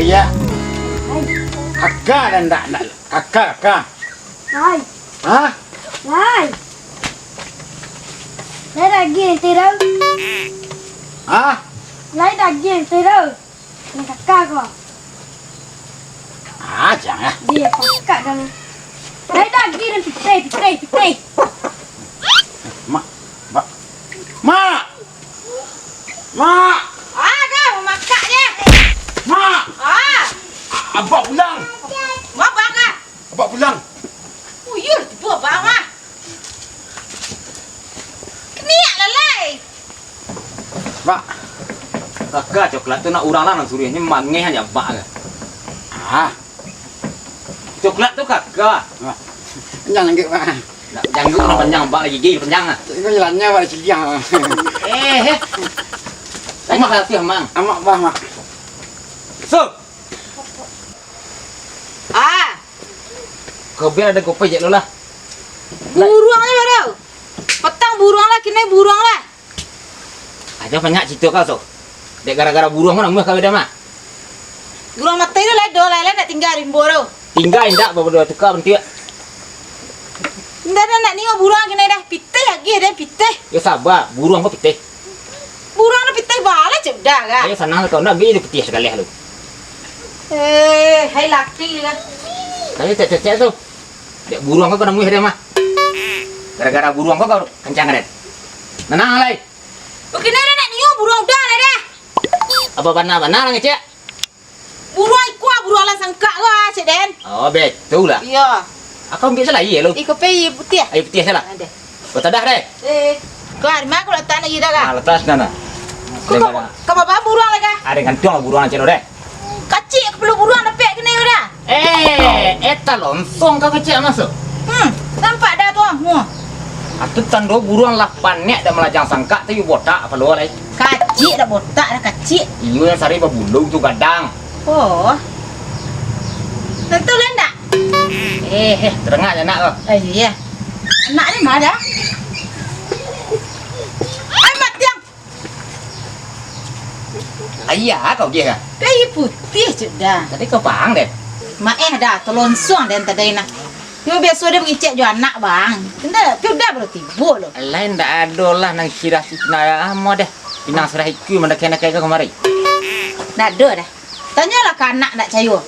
ya. Kakak dan enggak kakak. Lai. Hah? Lai. Lai daging tidur. Hah? Lai daging tidur. Ini kakak kau. Ah, jangan. Dia kakak kamu. Lai daging dan pite. Mak. Mak. Ah, kau mamak dia. Mak. Ah, Abang pulang. mak bangga. Abang pulang. Uyur tu abang ah. Keniak lalai. Mak. Kakak coklat tu nak urang lah nang suri ni mangeh hanya bak ke. Ah, Coklat tu kakak. jangan gitu, Pak. Nak janggut orang panjang bak lagi gigi panjang ah. Itu jalannya pada cidiang. Terima kasih mang. Amak bah, Mak. So, Ah, kau biar ada kopi je lah. buruang ni baru. Petang buruang lah, kena buruang lah. Aja banyak cerita kau so. Dek gara-gara buruang mana mah kau dah mak. Buruang mati tu lah, dua lah nak tinggal rimbo tu. Tinggal indak berdua tukar bentik. Ndak nak ni buruang kena dah pitih lagi dah pitih. Ya sabar, buruang kau pitih. Buruang tu pitih bala dah kan. Ayo senang kau nak gigi pitih sekali halu. Hai laki lah. Tapi cek tu. Dek buruang kau kena muih dia mah. Gara-gara buruang kau kencang kan. Nenang lai. Kena dah nak ni buruang dah lah dah. Apa benar-benar nang cek? Buruang kuah buruang lah sangka kau cik Den. Oh betul lah. Ya. Aku ambil salah ye lu. Iko pay putih. Ayo pitih salah. Ada. Kau tak dah deh. Kau hari mana kau letak nak ida kan? Ah letas nana. Kau bawa buruang lagi? Ada gantung buruang cero deh. Kacik aku perlu buruang dapat kena dah. Eta longsong kau kecil masuk. Nampak dah tu. Atu tando buruang lah panek dah melajang sangka tu botak apa lu alai. Kacik dah botak dah kacik. Iyo yang sari babulung tu gadang. Oh. Tentu lah tak? Terengah je nak kau. Iya. Nak ni mana? Amat tiang. Ayah kau dia kan. Kayu putih sudah. Tadi kau pahang deh. Mak dah telonsong dan tadi nak. Yo biasa dia mengicek jo anak bang. Kena tu dah baru tiba lo. Lain dah ada lah nang kira sikna amo deh. Pinang serah iku mana kena kaya kau kemari. Dah ada dah. Tanyalah ke anak nak cayo.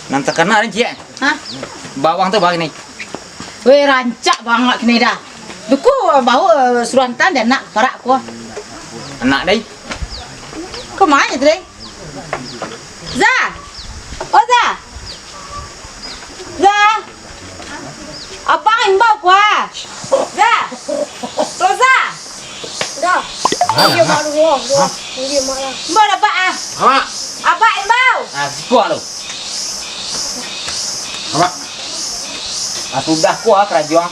Nang terkena ni cik. Hah? Bawang tu bagi ni. Weh rancak banget kena dah. Duku bawa suruhantan dan nak parak ko. Anak deh. Kau mana tu deh? Za. Oh Za. Za. Abang imbau kuah. Za. Roza. Dah. Dia mak lu. Dia mak lah. Mbak dapat ah. Mak. Abang imbau. Kuat lu. Mak. Sudah kuat kerajaan.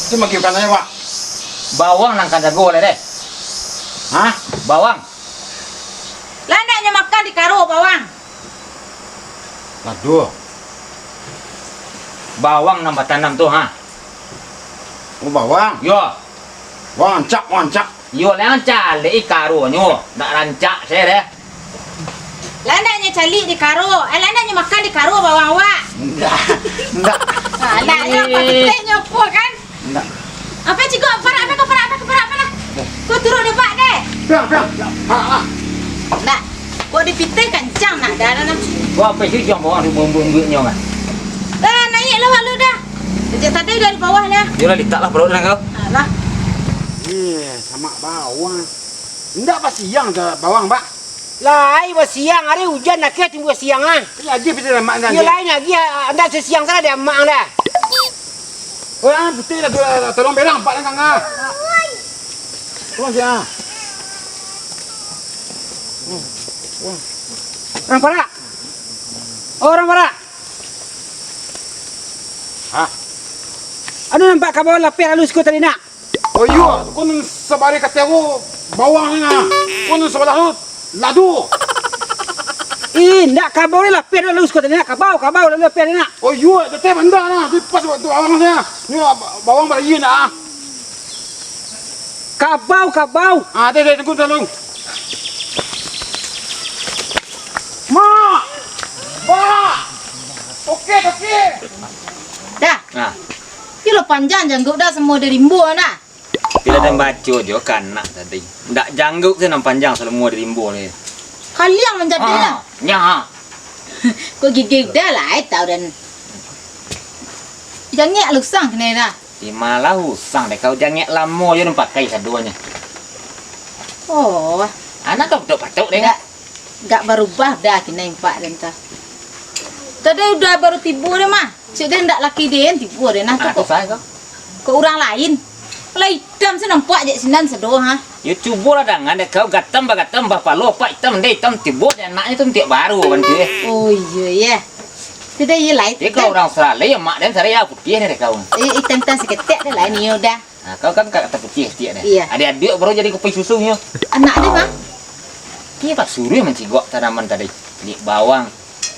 Itu mau kiukan aja, Pak. Bawang nang jago le deh. Hah? Bawang. Landaknya makan di karo bawang. Aduh. Bawang nambah tanam tu ha. Oh, bawang. Yo. Wancak. Yo lancar le ikaro nyo. Nak rancak saya deh. Landaknya cali di karo. Landaknya makan di karo bawang awak. Enggak. Landaknya apa petiknya apa kan? Enggak. Apa cikgu? Parak apa lah? Kau turun debat deh. Piang. Nak. Kau dipitik kencang nak dah nak. Gua apa sih yang bawang bumbu-bumbu nyo kan. Dah naik lah lu dah. Sejak tadi dari bawah dah. Yo lah ditak lah perut nang kau. Alah. Sama bawang. Enggak pas siang dah bawang, Pak. Lai siang hari hujan nak kira timbul siang ah. Lagi kita mak dan. Ya lain lagi anda siang sana dia mak dah. Wah, betul lah tolong berang Pak nang ah. Tolong dia. Orang para. Orang para. Hah? Ano nampak kabar lapir halus ko tadi nak? Oh iya, kun sabari kata aku bawang ni ah. Kun sebelah tu ladu. Ndak kabar lapir halus ko tadi nak. Kabau lapir nak. Oh iya, tetap benda lah. Di pas tu bawang saya. Ni bawang berayi nak. Kabau. Ah, tunggu. Dah. Nah, Kilo panjang janggut dah semua dari rimbo dah. bila dan baca jo kan nak tadi. Ndak janggut tu nam panjang semua di rimbo ni. Kalian menjadi dah. Nya. Kau gigit dah lah, tahu dan. Jangan lu sang kena dah. Di malah usang deh kau jangan lama je nampak pakai keduanya. Oh, Anak kau patok deh. enggak berubah dah kena impak dan ta. Tadi udah baru tibu deh mah. Cik dia ndak laki dia tibu deh nah Aku kok. saya kau. Ke orang lain. Kalau hitam sih nampak je sinan sedoh ha. You cuba lah dengan deh kau gatam bapa lo pak hitam deh hitam tibu dan anaknya tu tiap baru kan tu. Oh iya ya. Tidak ye lain. Dia kau orang Australia mak dan saya putih deh kau. Hitam-hitam seketek dah lah ni udah. Nah, kau kan kata putih tiap deh. Iya. Adik-adik baru jadi kopi susunya. Anak dia mah. Iya pak suruh mencigok tanaman tadi. Di bawang,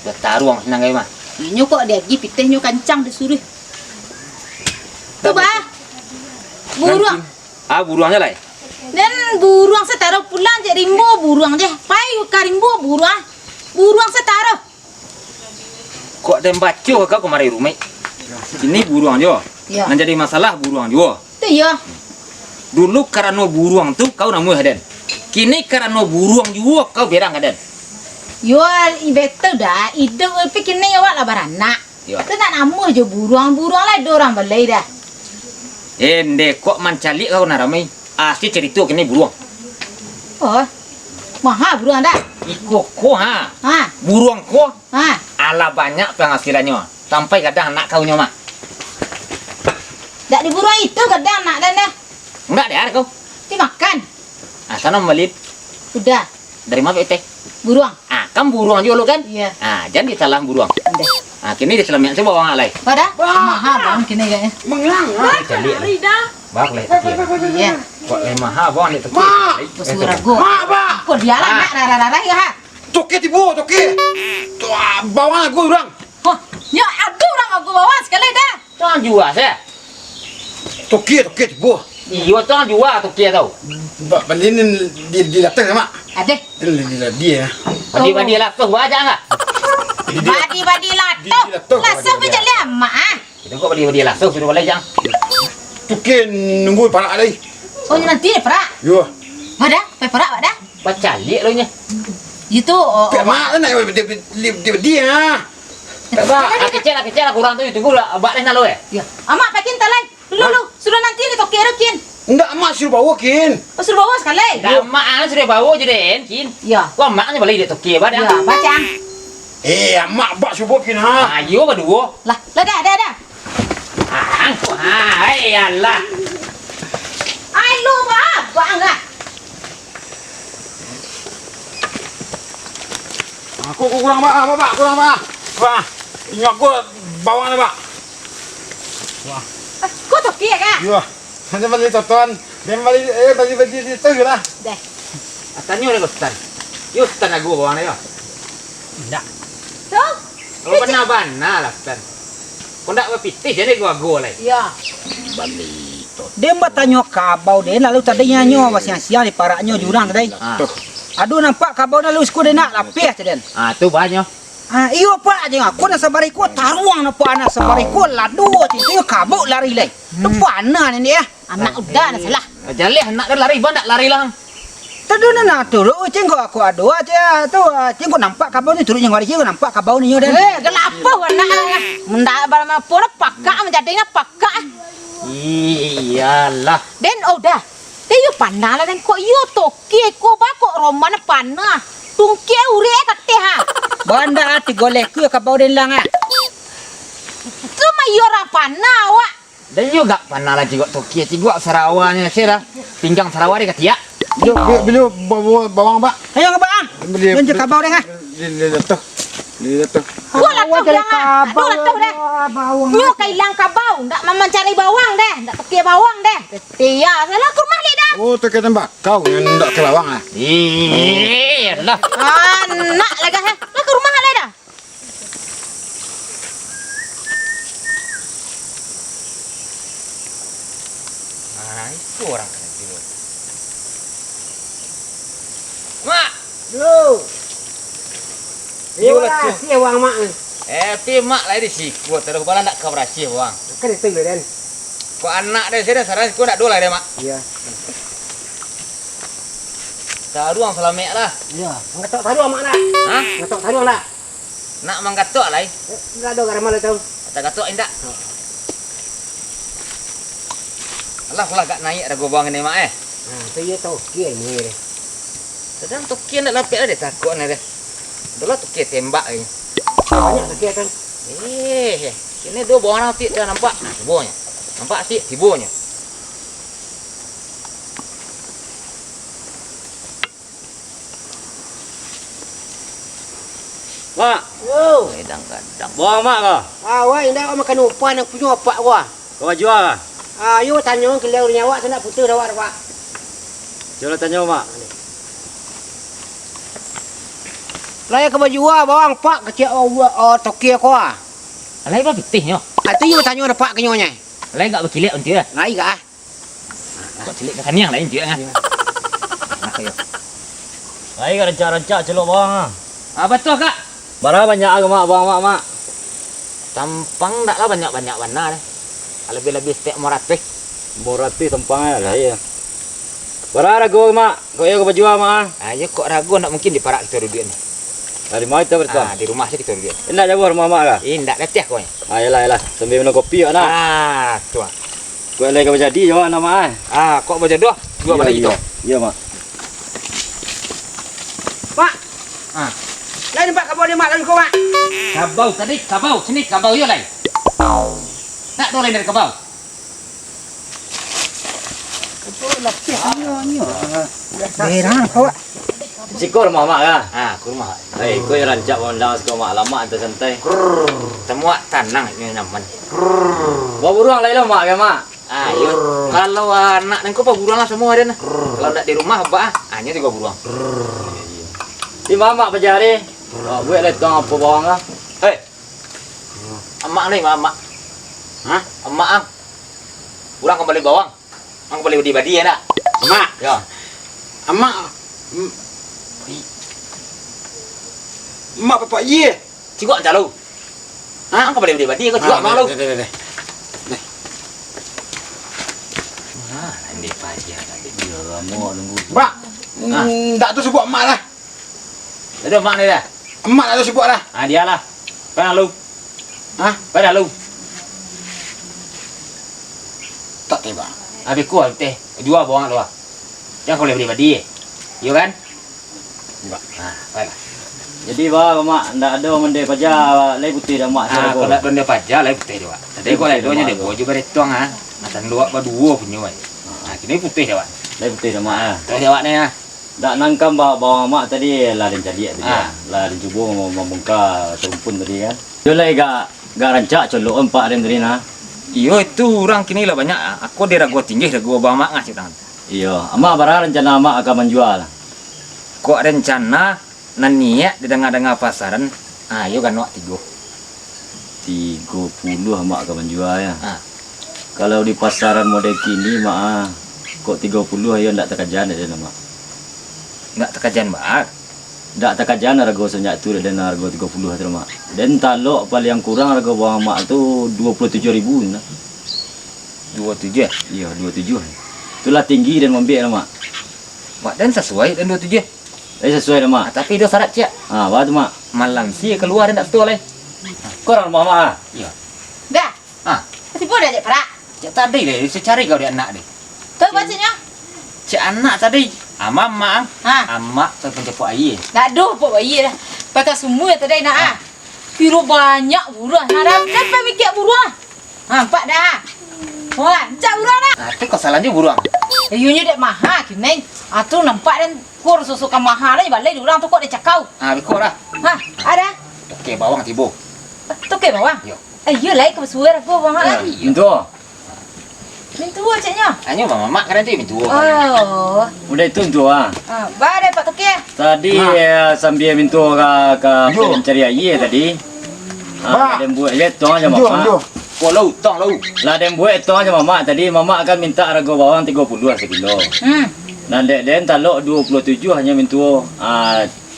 bertaruang senang kayak mah. Inyo kok dia gi pitehnya kancang disuruh. Tu bah. Buruang. Buruangnya lah. Dan buruang setara pulang je rimbo buruang je. Pai ka rimbo buruang. Buruang setara. Kok ada baca kau kemari rumah? Ini buruang jo. Ya. Menjadi masalah buruang jo. Tu ya. Dulu karena buruang tu kau namu haden. Kini karena buruang juga kau berang haden. Yo betul dah. Ide pikir ni awak lah baranak. Ya. Tu tak nama je buruang-buruang lah dorang balai dah. Ende kok mencari kau naramai. Asli cerita kini buruang. Oh. Maha buruang dah. Iko ko ha. Ha. Buruang ko Ha. ala banyak penghasilannya. Sampai kadang anak kau nyoma. Dak di buruang itu kadang nak dan dah. Enggak ada kau. Dimakan. Sana melit Sudah. dari mana teh? Buruang. Kan buruang juga lo kan? Iya. Jadi salah buruang. Dah. Kini dia selamnya coba orang alai. Pada? Maha bang kini kayaknya. Mengang. Cari dah. Bak leh. Iya. Kok leh maha bang ni tu. Ma. Bersuara go. Mak, Pak. Kok dia lah nak rara-rara ya ha. Toke tibu, toke. Tu bawang aku orang. Hah. Ya aduh orang aku bawa sekali dah. Tuan jual saya. Toke tibu. Iya tuan jual tu kia tau. Balinin di latang mak. Ada. Di dia. Badi lah tu aja enggak? Badi lato. Langsung bijak lama ah. Kita kok badi lah tu sudah boleh jang. Toke nunggu parak lagi. Oh nanti ni perak. Yo. Ada? Perak ada? Baca lihat lo nya. Itu oh. Pek mak nak dia. Ba, kecil kurang tu itu gula bak leh nalo Ya. Amak pakin talai. Dulu sudah nanti ni toke rokin. Ndak mak suruh bawa kin. Oh suruh bawa sekali. Dah mak sudah bawa je den kin. Ya. Kau maknya balik dia tu kia ba Ya, dah. baca. Mak bak suruh bawa kin ha. Ayo berdua. Lah dah. Alah. Ai lu bang ah. Aku kurang pak, kurang pak. Pak, ini aku bawang ni pak. Kau toke kan? Yo. Nanti balik tonton. Dia balik itu lah. Dah. Tanya oleh Ustaz. Yo Ustaz aku bawa ni yo. Ndak. Tu? Kalau benar lah Ustaz. Kau ndak berpitih jadi gua leh. Ya. Dia bertanya kabau dia lalu tadinya nyo sia-sia di paraknya jurang tadi. Aduh nampak kabau lalu sku dia nak lapis tadi. Tu banyak. Iyo pak aja aku nak sabariku taruang na pa na sabariku ladu itu kabau lari leh. Nampak ana ni dia. Anak udah nak salah. Jalih anak dia lari ba ndak lari lah. Tadu na turu cengko aku adu aja tu cengko nampak kabau ni turu yang wari cengko nampak kabau ni yo dan. Kenapa anak? Mendak barang pun pakak menjadinya pakak. Iyalah. Den udah. Dia yo panah lah dan kok yo toke kok ba kok roman panah. Tungke ure kateh ha. Banda ati golek ku kabau den lang ah. Cuma yo orang panah awak. Dan juga panah lagi kok tokia tigua Sarawaknya sira. Pinggang Sarawak dia katia. Beli bawang pak. Ayo ke bang. Beli Tunjuk kabau den ah. Di jatuh. Gua lah tu bilang ah. Aduh lah tu dah. Nyo kailang kabau, ndak mencari bawang deh, ndak toke bawang deh. Iya, salah ke rumah dah. Oh, tu kata mbak. Kau yang ndak ke bawang ah. Iyalah. Anak lagi ha. Lah ke rumah dah. Itu orang kena jiwa. Mak. Yo. Yo lah si wang mak. Pi mak lah di siku terus bala nak kau beracih bang. Kan itu le den. Kau anak dari sini saran kau nak dua lah mak. Iya. Tahu ang selama lah. Iya. Ngatok taru amak nak. Hah? Ngatok taru nak. Nak mangkatok lah. Enggak ada garam le tahu. Kata katok indak. Alah kalau gak naik ada gua bang ini mak Nah, tu ye tahu kiai ni le. Sedang tokian nak lapik lah dia takut ni deh. Dulu tokian tembak ni. Banyak kiai kan. Ini dua bawah nanti dah nampak. Nah, tibonya. Nampak sih tibonya. Wah, yo. Kadang-kadang. Bawa mak kau. Ah, wah, indah kau makan upah nak punya apa gua. Kau jual. Ah, yo tanya ke leu nyawa sana putus dah pak. Jual tanya mak. Laya ke baju bawang pak kecil tokia kau. Alai apa pitihnya? Ah, tu yo tanya ada pak kenyonya. Alai enggak berkilik unti dah. Lai kah? Kok cilik ke kaniang lain dia kan. Lai ka rancak-rancak celok bawang ah. Ah betul kak. Bara banyak agak bawang mak. Tampang tak lah banyak-banyak warna deh. Lebih-lebih stek moratik. Morati tempang lah ya. Bara ragu mak. Kau ya kau baju mak. Ayo kok ragu nak mungkin di parak kita duduk ni. Dari mana kita bertemu? Ah di rumah sih kita duduk. Enak jauh rumah mak lah. Indak letih kau ni. Ah yalah. Sambil minum kopi nak. Ah tu. Kau lagi kau jadi jauh nak mak. Ah kok berjodoh dua balik itu. Iya mak. Pak. Ah. Lai nampak kabau dia mak lagi kau mak. Kabau tadi kabau sini kabau yo lai. Tak boleh dari kabau. Berang kau. Sikor rumah mak lah. Ah ke rumah. Hei, kau yang rancak mondang sekau mak lama antar santai. Semua tanang ini nyaman. Bawa buruang lain lah mak kan mak. Ayo kalau anak nengko apa buruang lah semua ada nah. Kalau tak di rumah apa? Hanya juga buruang. Di mak pejari. Buat letong apa bawang lah. Hei. Emak nih, emak. Hah? Emak ang. Kurang kembali bawang. Ang kembali di badi ya nak. Mak. Ya. Emak. Mak bapak ye. Cikgu jalu. Hah? Ang kembali di badi kau cikgu malu. Ah, ini pajak tadi. Ya lama nunggu. Mak. Tak tu sebut mak lah. Ada emak ni dah. Emak tak tu sebut lah. Ah dia lah. Pada lu. Hah? Pada lu. Tak tiba. Habis kuat teh. Jual bawang lu ah. Jangan kau boleh beli badi. Iya kan? Enggak. Ah, baiklah. Jadi bah mak ndak ada mende paja lai putih dah mak Ah, saya. kalau benda pajak lah putih juga. Tadi kau lai doanya dia bawa juga retong ah. Macam luak berdua punya wai. Ah, kini putih dah. Lai putih dah mak ah. Terus jawab ni ah. Dak nangkam bawang mak tadi lah dan jadi tadi. Ah. Lah dan cuba membongkar rumpun tadi kan. Yo lai gak rancak colok empat rim tadi nah. Iyo itu orang kini lah banyak. Aku dia ragu tinggi ragu bawang mak ngasih tangan. Iya, amak barang rencana amak akan menjual. Kok rencana nan niat dengar-dengar pasaran. Ah, yo kan wak 30 amak akan menjual ya. Ah. Kalau di pasaran model kini mak kok 30 ayo ndak tekajan ada nama. Enggak tekajan mak. Ndak tekajan harga senyak tu dan harga 30 tu mak. Dan talok paling kurang harga bawang mak tu 27.000 nah. 27. Iya, 27. Itulah tinggi dan membiak mak. Mak dan sesuai dan 27. Sesuai dah mak. Ah, tapi dia syarat cia. Ah, apa tu mak? Malam sih keluar dan tak setua lain. Korang rumah mak. Iya. Dah. Ah, Kasi pun dah perak. cak tadi deh, saya cari kau dia anak deh. Tu bacanya. Cak anak tadi. Ama mak. Ha. Ama tu pencepat air. Dah doh pok bayi dah. Pakai semua tadi nak ah. Piro banyak buruan. Harap dapat mikir buruan. Ha, nampak dah. Wah, cak buruan dah. Ah, tu kau salahnya buruang. Ayunya dek mahal kini. Ah tu nampak dan kur susukan mahal ni balai orang tu kok dia cakau. Ah, bikor lah. Ha, ada. Okey, bawang tibo. Tu ke bawang? Yo. Iya lai ke suara aku bawang lagi. Itu. Mintu caknya. Hanya mak kan nanti mintu. Oh. Udah itu tu ah. Ah, ba ada pak toke. Tadi sambil minta ke mencari air tadi. Ah, dan buat letong aja mak. Kau lau, tong lau. Lah dan buat itu aja mama tadi mama akan minta harga bawang 30 sekilo. Dan talok 27 hanya minta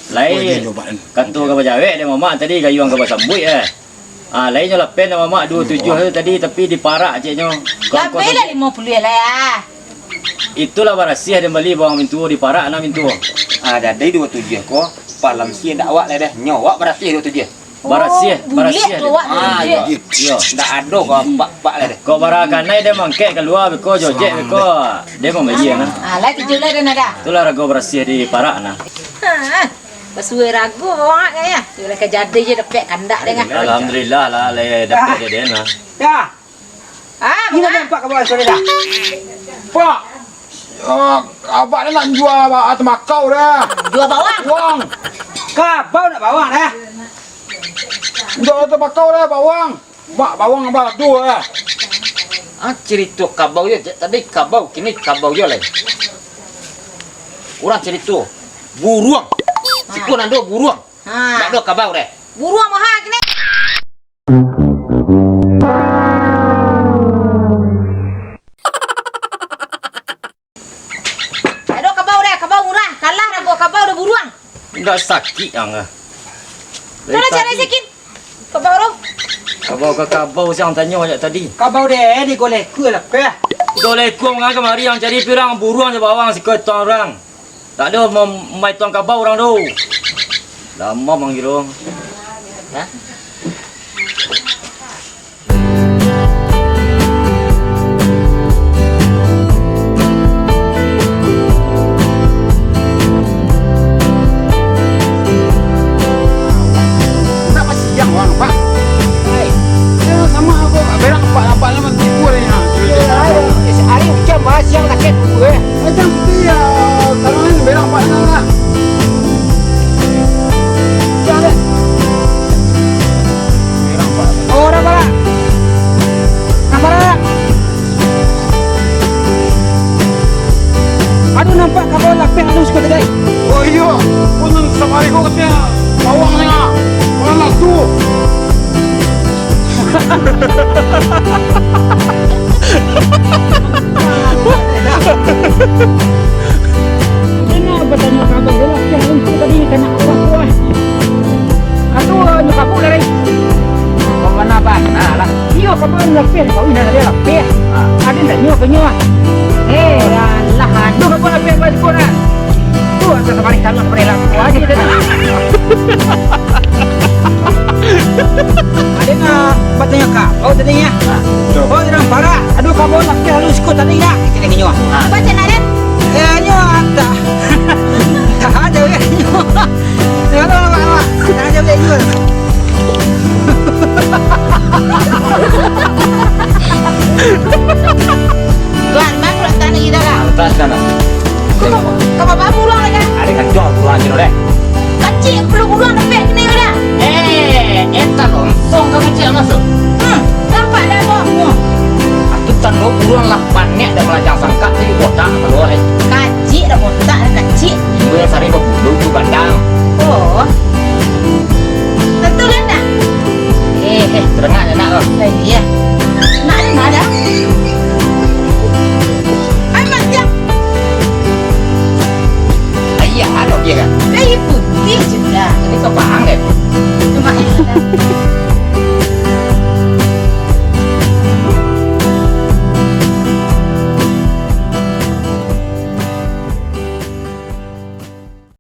Lain. Kantor kapal jawek dia mamak tadi kayu ang kapal sambut lainnya lah pen mamak 27 tu tadi tapi diparak ceknya. Lah bela 50 lah ya. Itulah barasiah dia beli bawang mintu diparak na mintu. Ada dari 27 ko. Palam sih ndak awak le dah. Nyawak berasih 27. Barasiah. Bulik tu awak Yo. Yo. Ndak ada ko pak le dah. Kau barakan naik dia mangkek keluar beko jojek beko. Dia mau bayar nah. lah 7 lah dah dah. Itulah rago barasiah diparak nah. Pasue ragu awak kaya. Tu lah kejadi je dapat kandak dengan. Alhamdulillah lah le dapat jadi nah. Dah. Ini Bunga. nampak kau sudah dah. Pak, abang ni nak jual tembakau dah. Jual bawang. Bawang, Kabau nak bawang dah. jual tembakau dah bawang. Bawang abang tu dah. Cerita kabau je tadi kabau kini kabau je le. Orang cerita buruang. Siku nando buruang. Ndak ada kabau dah. Buruang mahal kini. Ada kabau dah, kabau murah. Kalah dah gua kabau dah buruang. Enggak sakit ang Mana cara sikit? Kabau tu. Kabau siang tanya ajak tadi. Kabau deh ni goleh ke lah ke. Goleh ku mengang kemari yang cari pirang buruang je bawang sikit tuan orang. Tak ada mai tuan kabau orang tu. Lama manggil orang. Kenapa siang bang, Pak? Sama aku berang pak lama tipu ni ha. Ayo jam siang nak ket gue. Macam dia, kalau ni berang pak lah. Jangan. Berang pak. Orang mana? Kamera. Aduh nampak kabau lapis halus kau tadi. Oh iya, pun sama hari kau katanya bawang ni ah. Orang nak tu. Ini bertanya kabau dia lapis halus kau tadi kena kuah-kuah. Aduh nyokap aku dari. Kau mana apa? Nah lah. Iyo kabau lapis kau ini ada lapis. Ada tak nyok nyok. Lah aduh kabau lapis kau dah. Tu atas balik tangan perela kau aja dah. Ada nak bertanya kabau tadinya. Oh orang parah. Aduh kabau lapis halus kau tadinya. Kita nyok. Baca naden. Nyok ada. Tak ada ya nyok. Kalau awak tak ada boleh jual. Tuan, mak pula tanah kita lah. Atas sana. Kau bawa buruang lagi. Ada kan jual buruan je deh. Kecil perlu buruang dapat kini dah. Eta lontong kamu kecil masuk. Nampak dah kau. Aku tanu buruan lah panek dan melajang sangka jadi botak kalau le. Kacik dah botak dah kacik. Gue sari berbulu tu bandang. Oh. Tentu lah nak. Terengah nak loh. Iya.